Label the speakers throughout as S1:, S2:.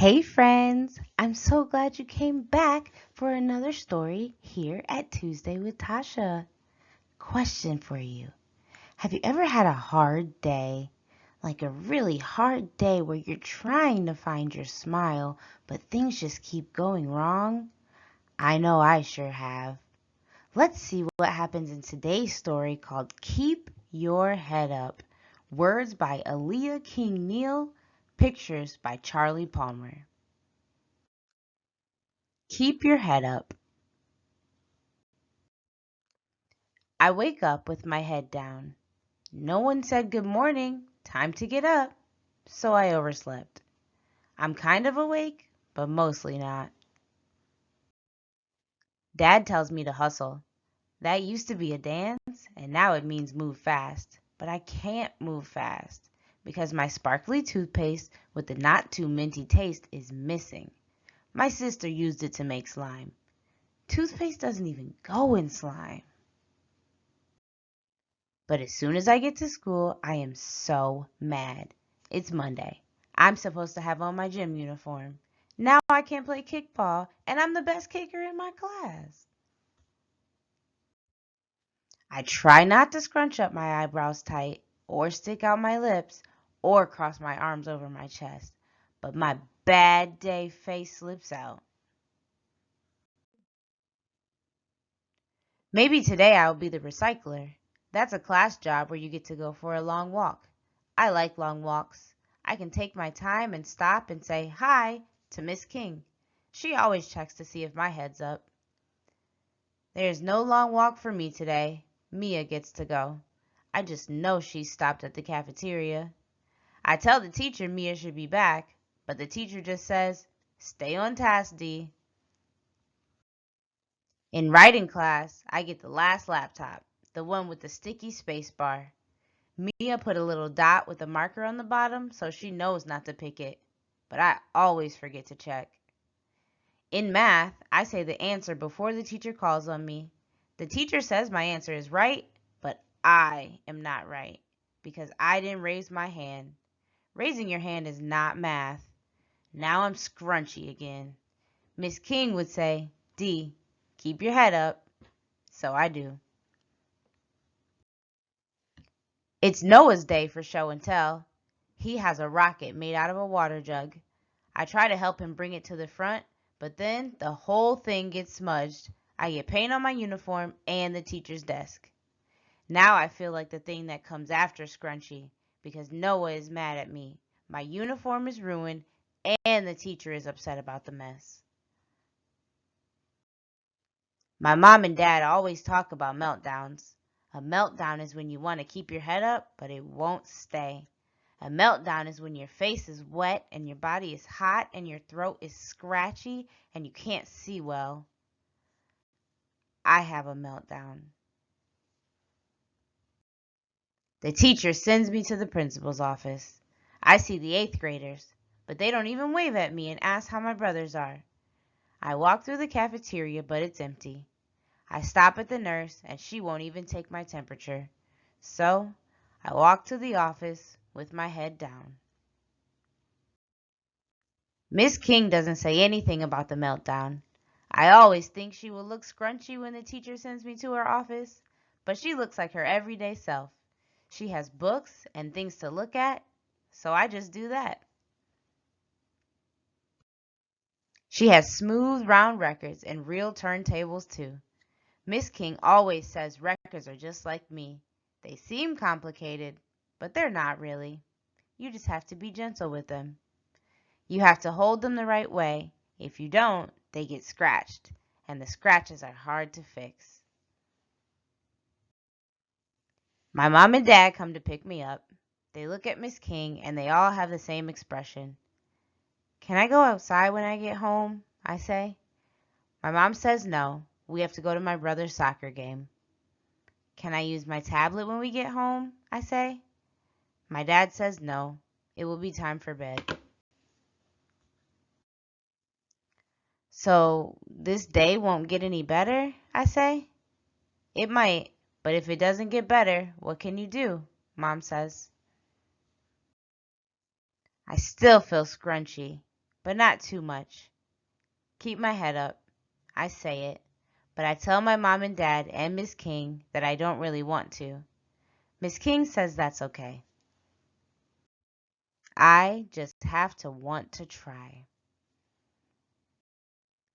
S1: Hey friends, I'm so glad you came back for another story here at Tuesday with Tasha. Question for you. Have you ever had a hard day? Like a really hard day where you're trying to find your smile, but things just keep going wrong? I know I sure have. Let's see what happens in today's story called Keep Your Head Up. Words by Aliya King Neal, pictures by Charlie Palmer. Keep your head up. I wake up with my head down. No one said good morning, time to get up, so I overslept. I'm kind of awake, but mostly not. Dad tells me to hustle. That used to be a dance, and now it means move fast. But I can't move fast because my sparkly toothpaste with the not too minty taste is missing. My sister used it to make slime. Toothpaste doesn't even go in slime. But as soon as I get to school, I am so mad. It's Monday. I'm supposed to have on my gym uniform. Now I can't play kickball, and I'm the best kicker in my class. I try not to scrunch up my eyebrows tight, or stick out my lips, or cross my arms over my chest. But my bad day face slips out. Maybe today I'll be the recycler. That's a class job where you get to go for a long walk. I like long walks. I can take my time and stop and say hi to Miss King. She always checks to see if my head's up. There's no long walk for me today. Mia gets to go. I just know she's stopped at the cafeteria. I tell the teacher Mia should be back, but the teacher just says, "Stay on task, Dee." In writing class, I get the last laptop, the one with the sticky space bar. Mia put a little dot with a marker on the bottom so she knows not to pick it, but I always forget to check. In math, I say the answer before the teacher calls on me. The teacher says my answer is right, but I am not right because I didn't raise my hand. Raising your hand is not math. Now I'm scrunchy again. Miss King would say, "D, keep your head up." So I do. It's Noah's day for show and tell. He has a rocket made out of a water jug. I try to help him bring it to the front, but then the whole thing gets smudged. I get paint on my uniform and the teacher's desk. Now I feel like the thing that comes after Scrunchy because Noah is mad at me. My uniform is ruined and the teacher is upset about the mess. My mom and dad always talk about meltdowns. A meltdown is when you want to keep your head up, but it won't stay. A meltdown is when your face is wet and your body is hot and your throat is scratchy and you can't see well. I have a meltdown. The teacher sends me to the principal's office. I see the 8th graders, but they don't even wave at me and ask how my brothers are. I walk through the cafeteria, but it's empty. I stop at the nurse and she won't even take my temperature. So I walk to the office with my head down. Miss King doesn't say anything about the meltdown. I always think she will look scrunchy when the teacher sends me to her office, but she looks like her everyday self. She has books and things to look at, so I just do that. She has smooth, round records and real turntables too. Miss King always says records are just like me. They seem complicated, but they're not really. You just have to be gentle with them. You have to hold them the right way. If you don't, they get scratched, and the scratches are hard to fix. My mom and dad come to pick me up. They look at Miss King, and they all have the same expression. "Can I go outside when I get home?" I say. My mom says no. We have to go to my brother's soccer game. "Can I use my tablet when we get home?" I say. My dad says no. It will be time for bed. "So this day won't get any better?" I say. "It might, but if it doesn't get better, what can you do?" Mom says. I still feel scrunchy, but not too much. Keep my head up. I say it, but I tell my mom and dad and Miss King that I don't really want to. Miss King says that's okay. I just have to want to try.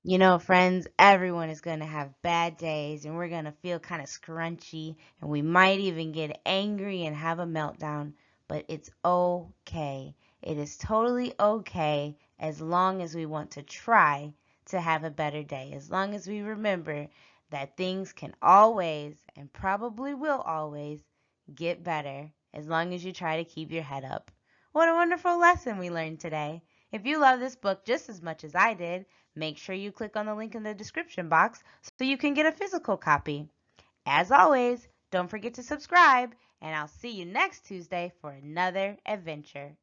S1: You know, friends, everyone is going to have bad days and we're going to feel kind of scrunchy and we might even get angry and have a meltdown, but it's okay. It is totally okay as long as we want to try to have a better day, as long as we remember that things can always and probably will always get better as long as you try to keep your head up. What a wonderful lesson we learned today. If you love this book just as much as I did, make sure you click on the link in the description box so you can get a physical copy. As always, don't forget to subscribe, and I'll see you next Tuesday for another adventure.